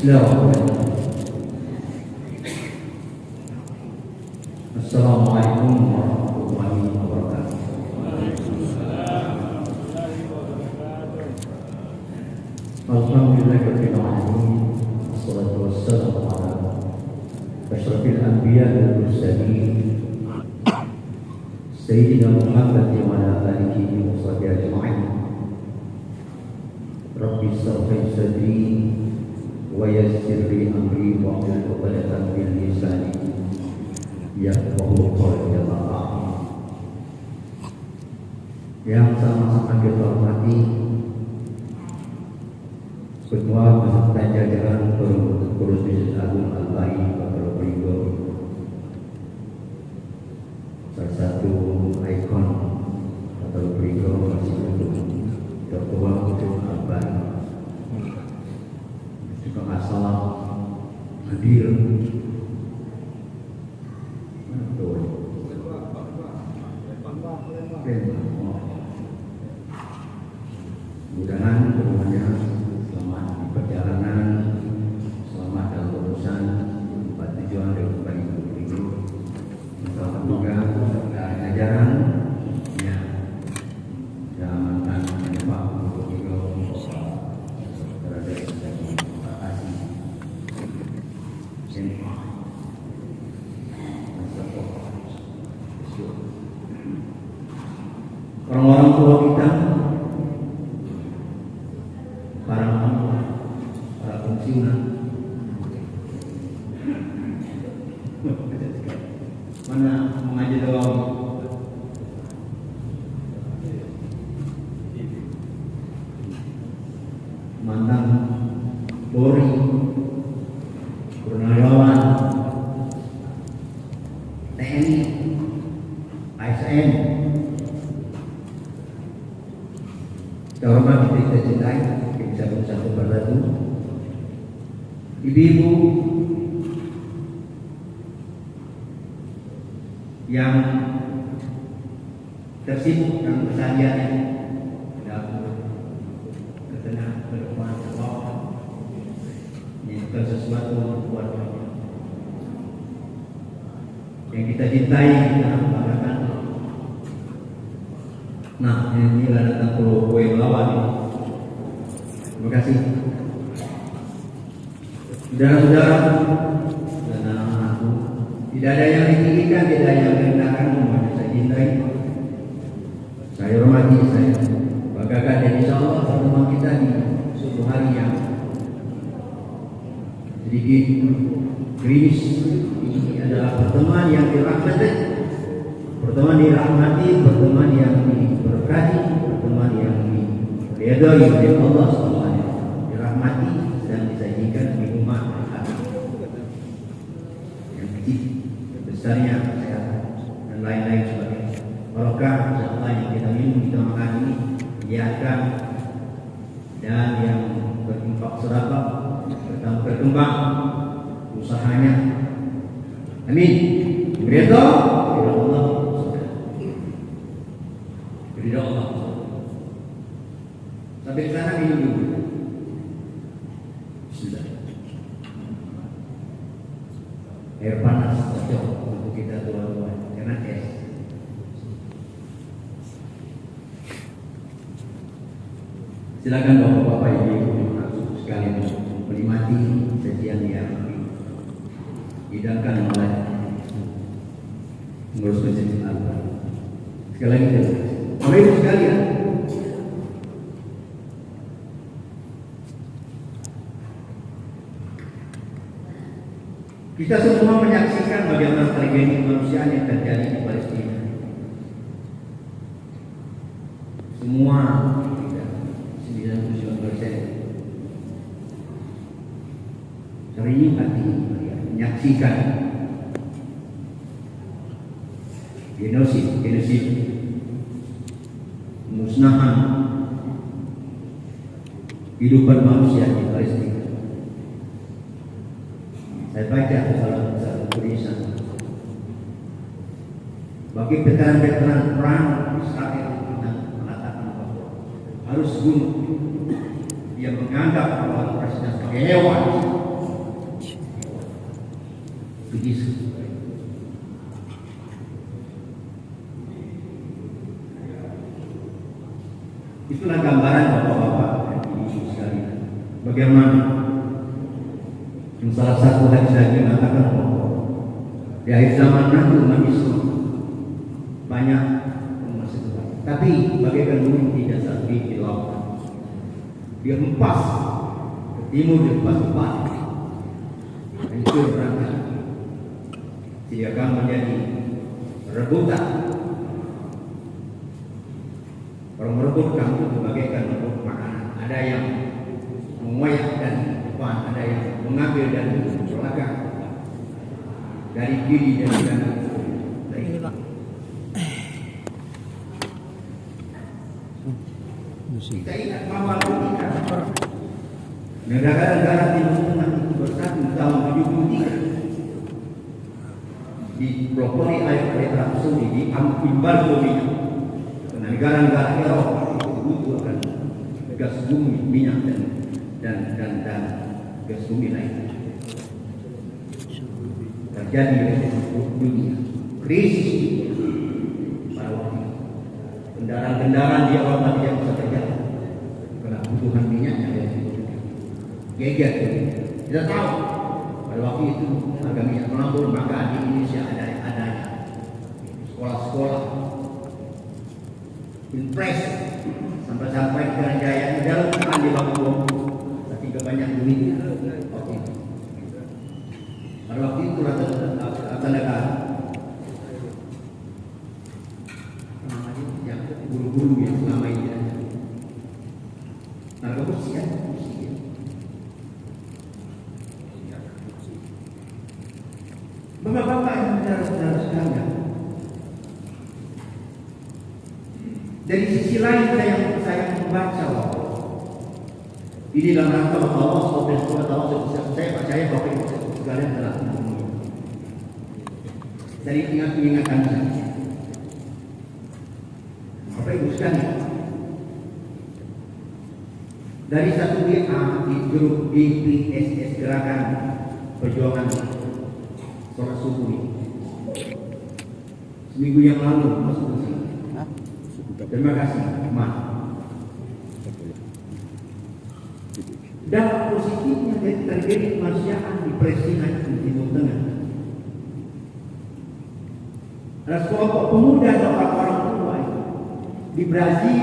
Bismillahirrahmanirrahim. Assalamualaikum warahmatullahi wabarakatuh. Alhamdulillahirabbil alamin. Wassalatu wassalamu ala asyrafil anbiya wal mursalin Sayyidina Muhammad wa ala alihi wa sahbihi ajma'in. Rabbi shrah li sadri wa yassir li amri wa hlul 'uqdatam min lisani yafqahu qawli. Yang sama-sama kita hormati Ketua beserta jajaran Pengurus Masjid Agung Al-Bahri Bapak Ridho, salah satu ikon Bapak Ridho masih untuk Ketua untuk Al-Bahri. Juga asal hadir mudah-mudahan semuanya selamat di perjalanan, selamat dalam urusan tempat tujuan dari kembali ke selamat juga dalam ajaran ya dalam menyebab untuk juga berada di terima kasih. Orang-orang tua kita, para mama, para pensiunan, mana mengaji doang, mantan Polri, Purnawirawan, TNI, ASN. Hormat kita cintai, kita bersatu bersatu. Ibu-ibu yang tersibuk dengan kesehariannya, dapur, ketenangan, berkuat, menyiapkan sesuatu untuk keluarga yang kita cintai, kita banggakan. Nah, inilah datang Pulau Kue Melawan. Terima kasih, saudara-saudara dan anak-anakku. Tidak ada yang ditinggikan, tidak ada yang direndahkan. Semuanya saya cintai, saya hormati, saya banggakan. Dan insya Allah pertemuan kita di suatu hari yang sedikit gerimis ini adalah pertemuan yang dirahmati, pertemuan yang diberkati, pertemuan yang diridhai oleh Allah SWT, dirahmati dan disajikan di rumah yang kecil, besarnya, kesehatan dan lain-lain sebagainya. Barokah insyaallah yang kita minum, kita makan ini dihiaskan dan yang berinfak sedekah berkembang usahanya. Amin. Ridho Allah. Ridho Allah. Sampai sana minum dulu. Sudah. Air panas cocok untuk kita tua-tua, karena es. Silakan bapak-bapak ibu sekalian menikmati sajian yang dihidangkan oleh pengurus Masjid Al-Bahri. Sekali lagi, Bapak Ibu sekalian, kita semua menyaksikan bagaimana tragedi kemanusiaan yang terjadi di Palestina. Semua 99% terenyuh hati menyaksikan genosid, pemusnahan kehidupan manusia di Palestina. Saya baca salah satu tulisan bagi veteran-veteran perang Israel mengatakan bahwa harus bunuh. Dia menganggap bahwa Palestina sebagai hewan, Yesus. Itulah gambaran bapak-bapak dan ibu sekalian. Bagaimana yang salah satu hadis lagi mengatakan bahwa di akhir zaman nanti umat Islam banyak masuk Tuhan. Tapi bagaikan gunung tidak sampai di lautan. Dia hempas ke timur, dia hempas ke barat. Dan itu yang berangkat. Dia akan menjadi rebutan. Orang merebutkan itu bagaikan merebut makanan. Ada yang mengoyak dan depan, ada yang mengambil dan belakang, dari kiri dan kanan. Ini Pak. Kita ingat bahwa ketika negara-negara Timur Tengah itu bersatu tahun 73 dipelopori oleh Arab Saudi di Imbal minyak. Karena negara-negara Eropa itu butuh akan gas bumi, minyak dan gas bumi lain. Terjadi dunia krisis pada waktu itu. Kendaraan-kendaraan di Eropa tidak bisa terjalan karena kebutuhan minyaknya geger. Kita tahu pada waktu itu harga minyak melambung, maka di Indonesia ada sekolah-sekolah impres sampai ke Jaya dalam tangan di bawah tapi kebanyak duit. Oke. Pada waktu itu rata negara yang guru-guru yang selama ini ada harga bersih ya. Bapak-bapak yang saudara-saudara sekalian, dari sisi lain saya membaca bahwa ini dalam rangka Allah SWT. Saya percaya Bapak Ibu sekalian telah menemui. Dari ingatan saya, Bapak Ibu sekalian, dari satu WA di grup GPSS Gerakan Perjuangan Sholat Subuh ini, seminggu yang lalu masuk ke sini. Terima kasih, Mas. Dampak positifnya terjadi kemanusiaan di Palestina di Timur Tengah. Ada sekelompok pemuda atau orang tua di Brazil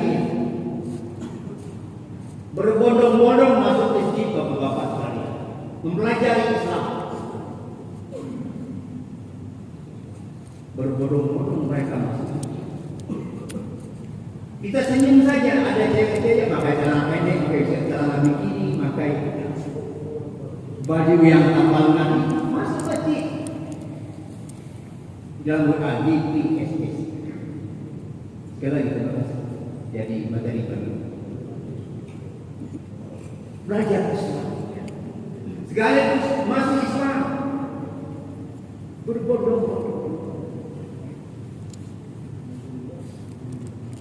berbondong-bondong masuk masjid bapak-bapak sekalian, mempelajari Islam. Berbondong-bondong mereka masuk. Kita senyum saja, ada cewek-cewek pakai celana pendek, pakai celana bikini, pakai baju yang tambalan masuk masjid. Dalam Quran GPSS. Sekali lagi terima kasih. Jadi materi bagi belajar Islam. Sekaligus masuk Islam. Berbondong-bondong.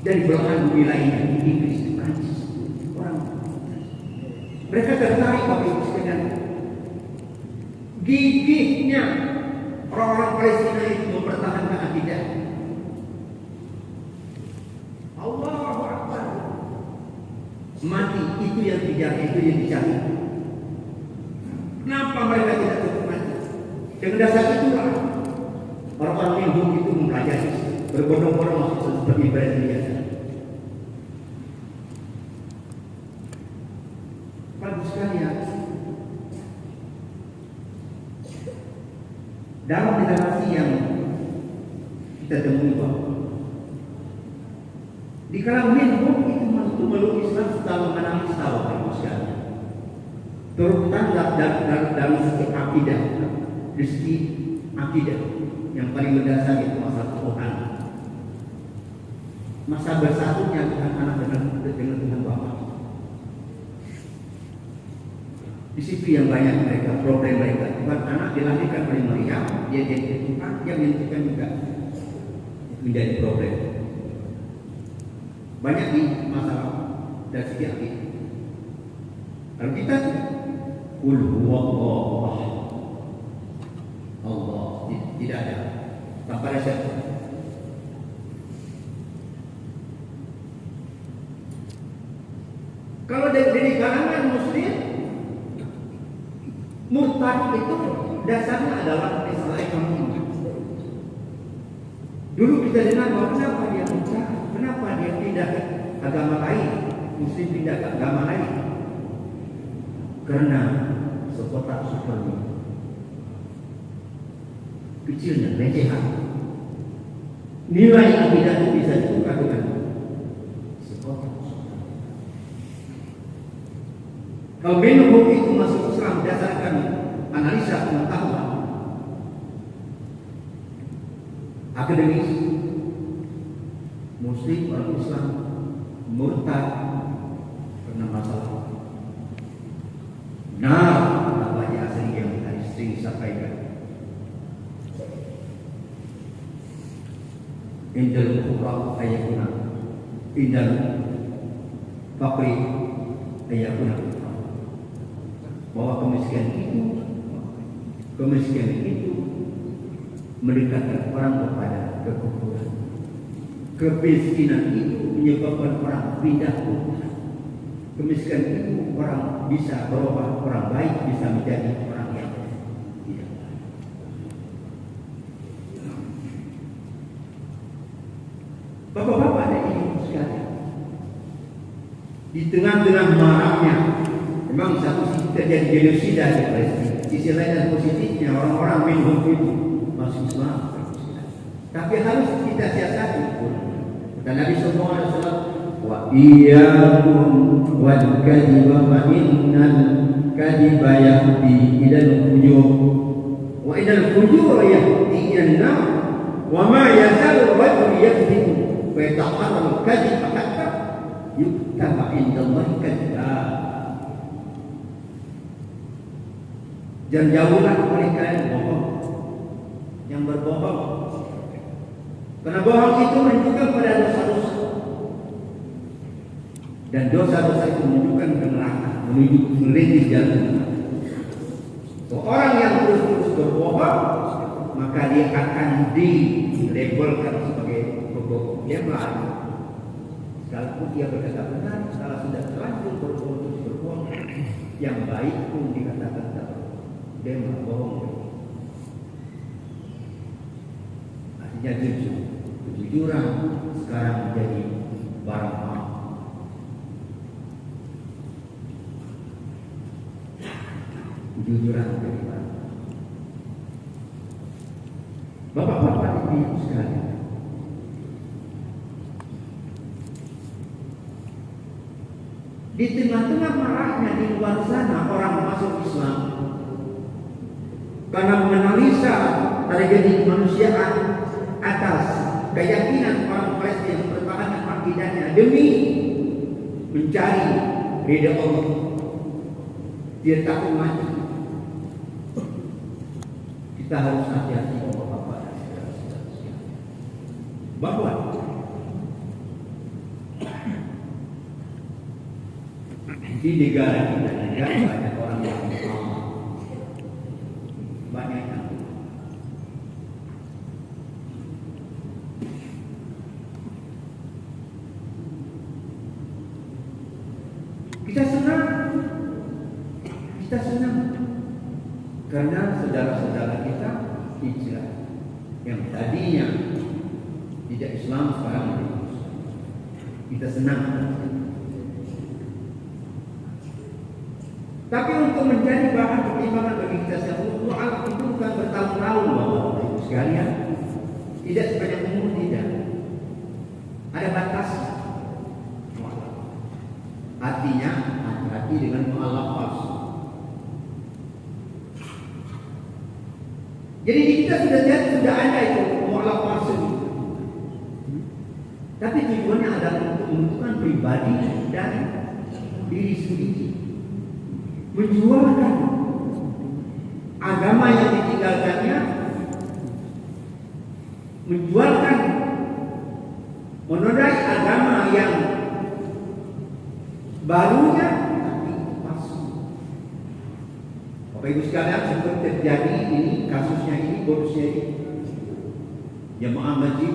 Dari belahan bumi lainnya di Inggris, di Prancis, orang mereka tertarik Bapak Ibu sekalian. Gigihnya orang-orang Palestina itu mempertahankan akidah. Allahu Akbar. Mati itu yang dicari, itu yang dicari. Kenapa mereka tidak tetap mati? Dengan dasar itulah orang-orang yang itu mempelajari berbondong-bondong masuk seperti Brasilia. Bagus sekalian. Dalam literasi yang kita temui bahwa di kalangan minhum itu masuk meluk Islam setelah mengenali setahun, bagus sekalian. Terutama dalam segi akidah, dari segi akidah yang paling mendasar itu masalah Tuhan. Masa bersatunya anak dengan Tuhan Bapa. Di situ yang banyak mereka problem mereka. Tuhan anak dilahirkan oleh Maria, dia jadi Tuhan, dia menentukan juga menjadi problem. Banyak di masalah dari segi akidah. Kalau kita Qul huwallahu ahad, Allah tidak ada, tanpa resep. Kalau dari kalangan muslim, murtad itu dasarnya adalah masalah ekonomi. Dulu kita dengar bahwa kenapa dia murtad, kenapa dia pindah ke agama lain, muslim pindah ke agama lain, karena sekotak supermi kecilnya, recehan. Nilai akidah itu bisa ditukar dengan sekotak. Kalau menurut itu masuk Islam berdasarkan analisa pengetahuan akademis, muslim orang Islam murtad karena masalah. Nah, apa yang asli yang tadi sering sampaikan. Indal kubra ayakuna, indal fakri ayakuna. Bahwa kemiskinan itu mendekatkan orang kepada kekufuran. Kemiskinan itu menyebabkan orang pindah kota. Kemiskinan itu orang bisa berubah, orang baik bisa menjadi orang yang tidak baik. Bapak-bapak dan ibu sekalian, di tengah-tengah maraknya, memang satu sisi terjadi genosida di Palestina, sisi lain dan positifnya orang-orang minhum itu masuk Islam. Tapi harus kita siasati. Dan Nabi sallallahu alaihi wasallam, wa iyyakum wal kadhiba fa innal kadhiba yahdi ila al-fujur wa ila al-fujur yahdi ila an-nar wa ma yazalu rajul yakdhibu fa yatahharramu al-kadhiba hatta yuktaba 'inda Allahi kadhab. Dan jauhlah mereka yang bohong, yang berbohong. Karena bohong itu menunjukkan pada dosa-dosa. Dan dosa-dosa itu menunjukkan ke neraka, menuju jalan. Seorang yang terus-terus berbohong, maka dia akan dilabelkan sebagai pembohong. Dia melanggar. Sekalipun dia berkata benar, kalau sudah terlanjur berbohong, yang baik pun dikatakan tak. Dia bohong. Artinya jujur. Kejujuran sekarang menjadi barang mahal. Kejujuran menjadi barang mahal. Bapak-bapak ibu sekalian, di tengah-tengah maraknya di luar sana orang masuk Islam karena menganalisa tragedi kemanusiaan atas keyakinan orang Palestina mempertahankan akidahnya demi mencari ridha Allah. Dia takut mati. Kita harus hati-hati bapak-bapak dan saudara-saudara bahwa di negara kita banyak orang yang banyak yang kita senang karena saudara-saudara kita hijrah yang tadinya tidak Islam sekarang menjadi Islam. Kita senang. Tapi untuk menjadi bahan pertimbangan bagi kita semua, itu bukan bertahun-tahun Bapak Ibu sekalian. Tidak sepanjang umur, tidak. Ada batas. Artinya hati-hati dengan mu'alafah. Jadi kita sudah lihat sudah ada itu mu'alafah. Tapi tujuannya adalah untuk menentukan pribadi dan diri sendiri. Menjualkan agama yang ditinggalkannya, menjualkan, menodai agama yang barunya, tapi palsu. Bapak Ibu sekalian, seperti terjadi ini, kasusnya ini, bonusnya ini jemaah masjid,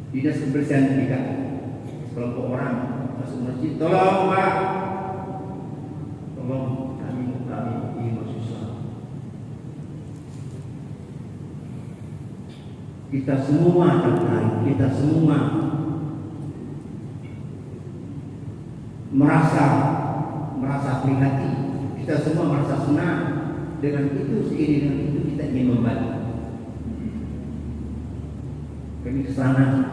dinas kebersihan kita, sekelompok orang masuk masjid, tolong Pak, tolong kami ini susah. Kita semua tertarik, kita semua merasa prihatin, kita semua merasa senang. Dengan itu, seiring dengan itu kita ingin membantu. Kami ke sana,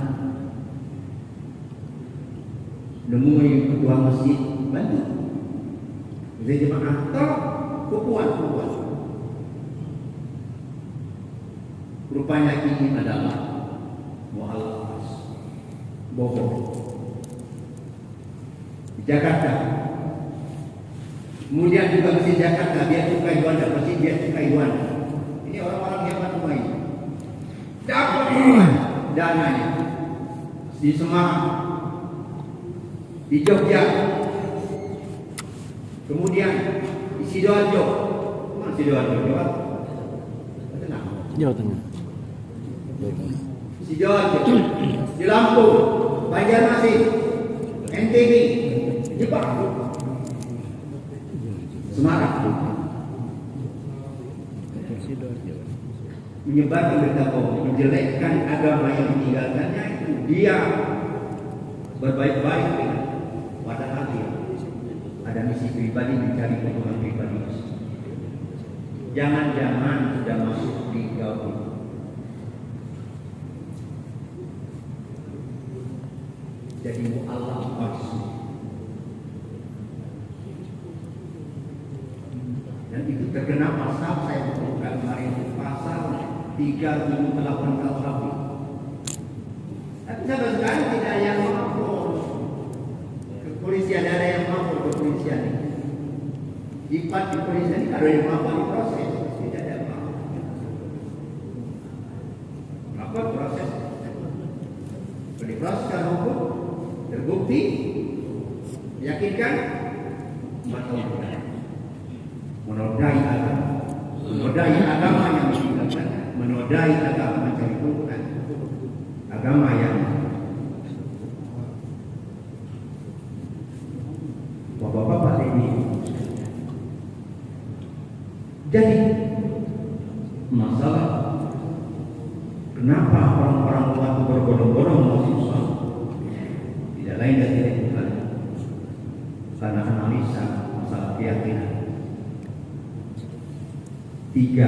nemui ketua masjid, bantu. Jadi jemaah, tolong, kuat. Rupanya ini adalah mu'alaf bohong di Jakarta. Kemudian juga masjid Jakarta, dia suka Juanda, masjid dia suka Juanda. Ini orang-orang hebat semua ini. Dapat dananya di Semarang, di Jogja, kemudian di Sidoarjo. Mana Sidoarjo? Jawa Tengah. Sidoarjo, di Lampung, Banjarmasin, NTB, Jepang, Semarang. Menyebarkan berita bohong, menjelekkan agama yang ditinggalkannya, itu dia berbaik-baik dengan padahal dia ada misi pribadi mencari keuntungan pribadi. Jangan-jangan sudah masuk di gaul. Jadi mu'alaf palsu. Dan itu terkena pasal, saya bukan kemarin, pasal 378 KUHP. Tapi sampai sekarang tidak ada yang mampu. Kepolisian ada yang mampu, kepolisian. Di kepolisian ada yang mampu diproses, tidak ada yang mampu. Apa proses? Diproses secara hukum, terbukti, meyakinkan, menodai agama yang ditinggalkan, menodai agama mencari keuntungan, agama yang bapak-bapak ini. Jadi masalah kenapa orang-orang tua itu berbondong-bondong mahasiswa tidak lain dan tidak bukan karena analisa masalah keyakinan. 3,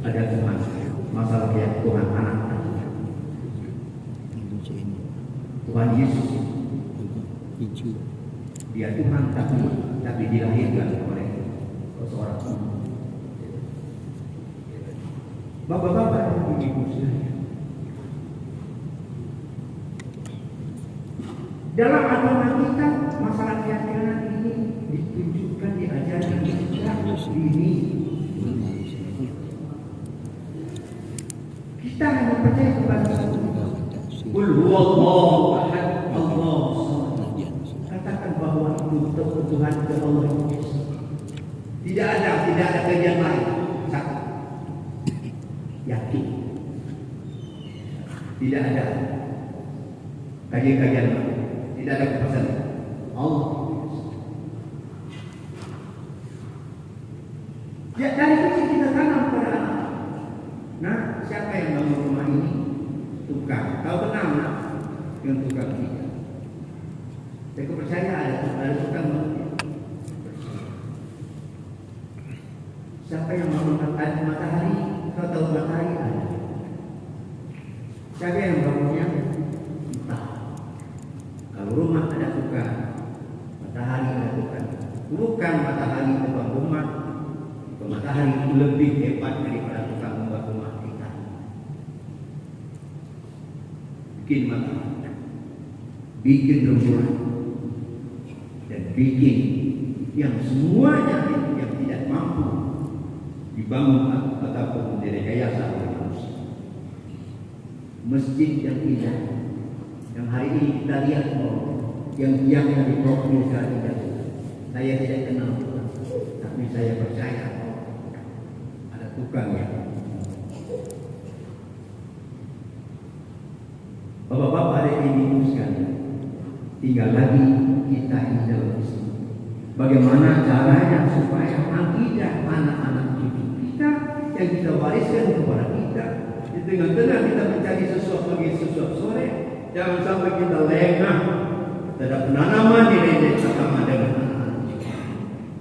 ada Tuhan, masalah keyakinan Tuhan anak, Tuhan Yesus, dia Tuhan tapi dilahirkan oleh seorang ibu. Bapak-bapak dan ibu sekalian, dalam agama kita masalah keyakinan ini ditunjukkan, diajarkan sejak dini. Kita hanya percaya kepada satu. Qul huwallahu ahad, Allahu samad. Katakan bahwa itu Tuhan ke Allah Yesus. Tidak ada kajian lain. Satu. Yakin. Tidak ada kajian lain. Tidak ada kepastian. Allah. Ya, dari kecil kita tanam pada anak. Nah, siapa yang bangun rumah ini? Tukang. Tahu kenal nak? Yang tukang kita. Saya percaya ada tukang. Siapa yang bangun matahari? Kau tahu matahari ada. Siapa yang bangunnya? Entah. Kalau rumah ada tukang, matahari ada tukang. Bukan matahari tukang rumah. Matahari itu lebih hebat daripada tukang membuat rumah kita. Bikin matahari, bikin rembulan, dan bikin yang semuanya yang tidak mampu dibangun ataupun direkayasa oleh manusia. Masjid yang indah, yang hari ini kita lihat, yang di provinsi tidak. Saya tidak kenal, tapi saya percaya tukang ya. Tinggal lagi kita ini dalam Islam. Bagaimana caranya supaya akidah anak-anak cucu kita yang kita wariskan kepada kita, di tengah-tengah kita mencari sesuatu pagi sesuatu sore, jangan sampai kita lengah terhadap penanaman nilai agama dengan anak-anak cucu.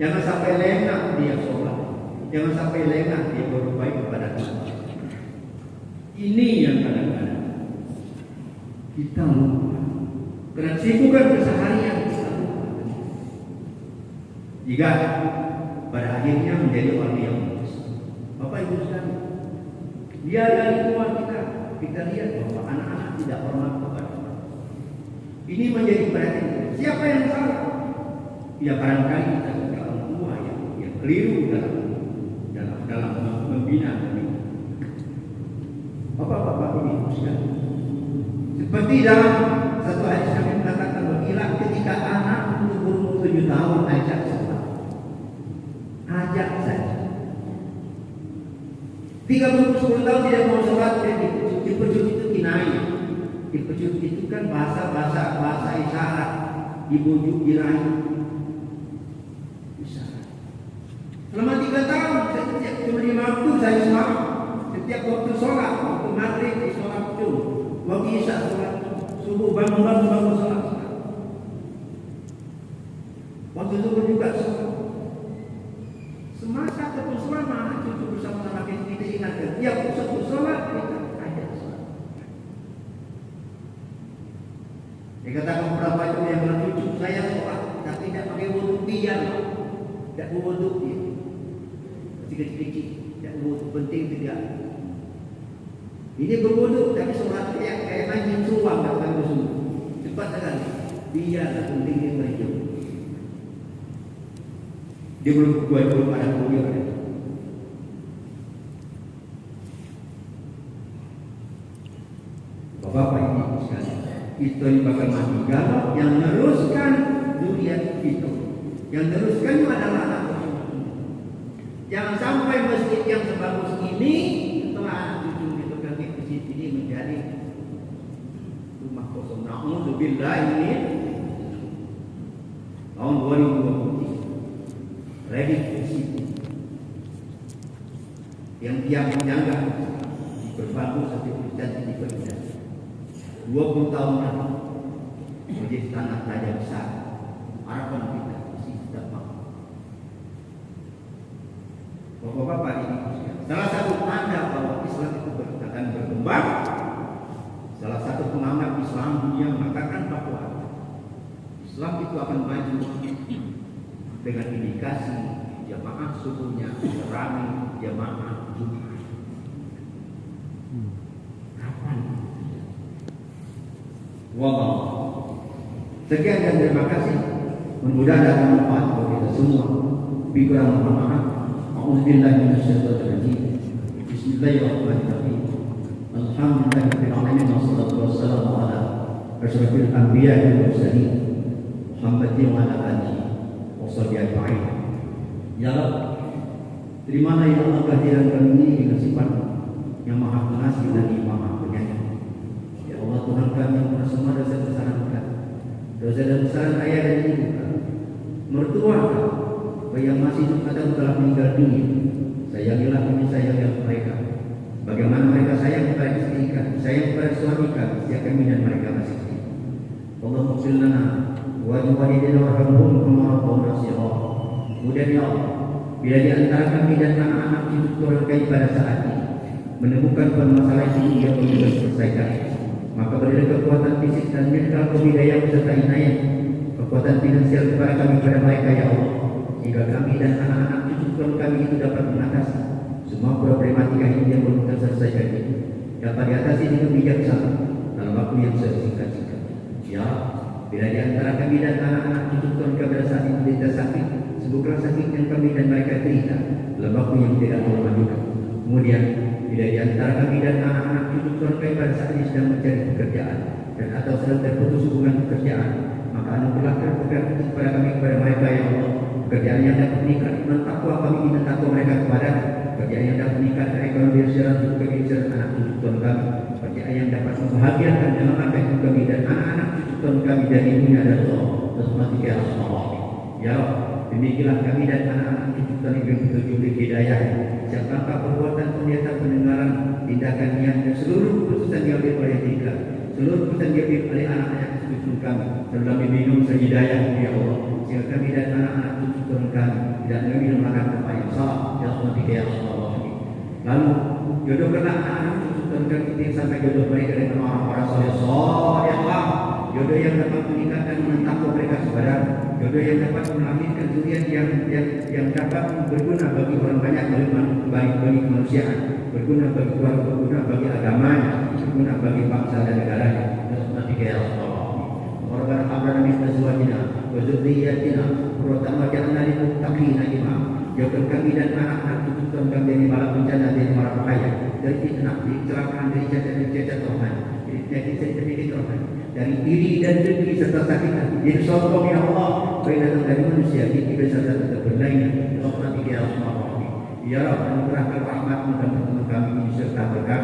Jangan sampai lengah dia sholat, jangan sampai lengah dia berbuat kepada Tuhan. Ini yang kadang-kadang kita lupa. Karena sibukan keseharian kita lupa. Jika pada akhirnya menjadi orang yang bagus. Bapak Ibu sekalian, dia dari tua kita lihat bahwa anak-anak tidak hormat kepada orang. Ini menjadi perhatian. Siapa yang salah? Ya barangkali kita sebagai orang tua yang keliru dalam membina. Bapak-bapak ini sekalian. Seperti dalam satu hadis Nabi mengatakan bahwa ketika anak umur 7 tahun ajak sholat, ajak saja. 10 tahun tidak mau sholat, dipecut itu kinai. Dipecut itu kan bahasa isyarat, dibujuk diraih. Isyarat. Selama 3 tahun, setiap cuma 5 waktu saya sholat. Setiap waktu sholat, waktu maghrib sholat subuh, waktu isya sholat subuh, bangun sholat. Waktu zuhur juga sholat. Semasa ataupun selama cucu bersama-sama kita ingatkan tiap satu sholat kita ajak sholat. Dikatakan beberapa itu yang bilang cucu saya sholat tapi tidak pakai wudhu dia, tidak wudhu dia. Kecil-kecil, tidak wudhu penting tidak. Ini berwudhu tapi sholat kayak mancing suam dalam bersubuh. Cepat sekali. Biarlah penting dia berjauh. Dia belum pada kuliah. Bapak Ibu sekalian, itu yang bakal mati. Kalau yang meneruskan dunia itu, yang meneruskan adalah anak. Jangan sampai masjid yang sebagus ini setelah anak cucu itu ganti masjid ini menjadi rumah kosong. Na'udzubillah ini tahun 2023. Ready to see. Yang tiap menjaga berbagus satu dan diberikan 20 tahun lagi menjadi tanah raja besar. Harapan kita masih tidak mampu. Bapak-bapak ini salah satu tanda bahwa Islam itu akan berkembang. Salah satu pengamat Islam dunia mengatakan bahwa Islam itu akan maju dengan indikasi jamaah subuhnya ramai jamaah Jumat. Kapan? Wow. Sekian dan terima kasih. Mudah-mudahan dapat manfaat bagi kita semua. Bikurang mohon maaf. A'udzubillahi minasyaitonir rajim. Bismillahirrahmanirrahim. Alhamdulillahirabbil alamin wassalatu wassalamu ala asyrafil anbiya'i wal mursalin Muhammadin wa ala alihi Ya Allah, terimalah ya Allah kehadiran kami ini dengan sifat yang maha pengasih dan maha penyayang. Ya Allah Tuhan kami yang maha semua dosa kesalahan kami, dosa dan kesalahan ayah dan ibu kami, mertua kami, yang masih hidup atau telah meninggal dunia. Sayangilah kami, sayangilah mereka. Bagaimana mereka sayang kepada istri kami, sayang kepada suami kami, setiap kami dan mereka masing-masing. Allahumma ighfir lana wa walidina warhamhum kama rabbawna shighara. Kemudian ya Allah, bila di antara kami dan anak-anak cucu turun kami pada saat ini menemukan permasalahan ini yang belum diselesaikan, maka berilah kekuatan fisik dan mental kebudayaan beserta inayah, kekuatan finansial kepada kami pada mereka ya Allah, sehingga kami dan anak-anak cucu turun kami itu dapat mengatasi semua problematika ini yang belum terselesaikan itu, dapat diatasi dengan bijaksana dalam waktu yang sesingkat-singkat. Ya, bila di antara kami dan anak-anak cucu turun kami pada saat ini menderita sakit, sebutlah sakit yang kami dan mereka derita dalam waktu yang tidak terlalu. Kemudian bila di antara kami dan anak-anak cucu turun kami pada saat ini sedang mencari pekerjaan dan atau sedang terputus hubungan pekerjaan, maka anugerahkan pekerjaan itu kepada kami kepada mereka ya Allah, pekerjaan yang dapat meningkatkan takwa kami dan takwa mereka kepada pekerjaan yang dapat meningkatkan ekonomi secara untuk kami dan anak cucu turun kami, pekerjaan yang dapat membahagiakan dalam hidup kami dan anak-anak cucu cucukan kami dari dunia dan akhirat. Rahmatika ya Rasulullah. Ya Rabb, demikianlah kami dan anak-anak cucukan yang petunjuk hidayah. Siapa perbuatan penglihatan pendengaran, tindakan niat dan seluruh keputusan yang diambil oleh mereka, seluruh keputusan yang diambil oleh anak-anak cucu kami, dalam minum sehidayah ya Allah. Sehingga kami dan anak-anak cucu kami tidak mengambil melakukan apa yang salah. Ya Rahmatika ya Rasulullah. Lalu jodohkanlah anak-anak cucu kami sampai jodoh mereka dengan orang-orang soleh-soleh, jodoh yang dapat meningkatkan mentakwa mereka kepada, jodoh yang dapat melahirkan zuriat yang dapat berguna bagi orang banyak, bagi kemanusiaan, berguna bagi keluarga, berguna bagi agamanya, berguna bagi bangsa dan negaranya. Rahmatika ya Rasulullah. Rabbana hab lana min azwajina wa dzurriyyatina qurrata a'yun waj'alna lil muttaqina imama. Jauhkan kami dan anak-anak cucu kami dari bala bencana, dari mara bahaya, dari fitnah, dari kecelakaan, dari cacat rohani, dari penyakit rohani, dari iri dan dengki serta sakit hati, dari sombong ya Allah, baik datang dari manusia, kita serta tetap bernaya. Rahmatika ya Rasulullah. Ya Rabb, anugerahkan rahmat-Mu dan pertemuan kami ini serta berkah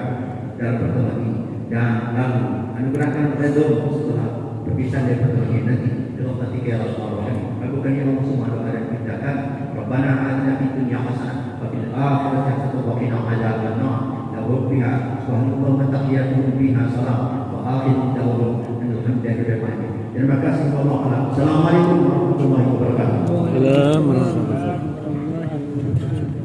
dalam pertemuan ini, dan lalu anugerahkan redha-Mu setelah berpisah dari pertemuan ini nanti. Rahmatika ya Rasulullah. Lakukan ya Allah semua doa dan tindakan. Rabbana atina fid dunya hasanah wa fil akhirati hasanah wa qina adzabannar. Lahum fiha subhanallah wa tahiyyatuhum fiha salam wa akhiru da'wahum alhamdulillahi rabbil alamin. Terima kasih Allah. Assalamualaikum warahmatullahi wabarakatuh. Waalaikumsalam warahmatullahi wabarakatuh.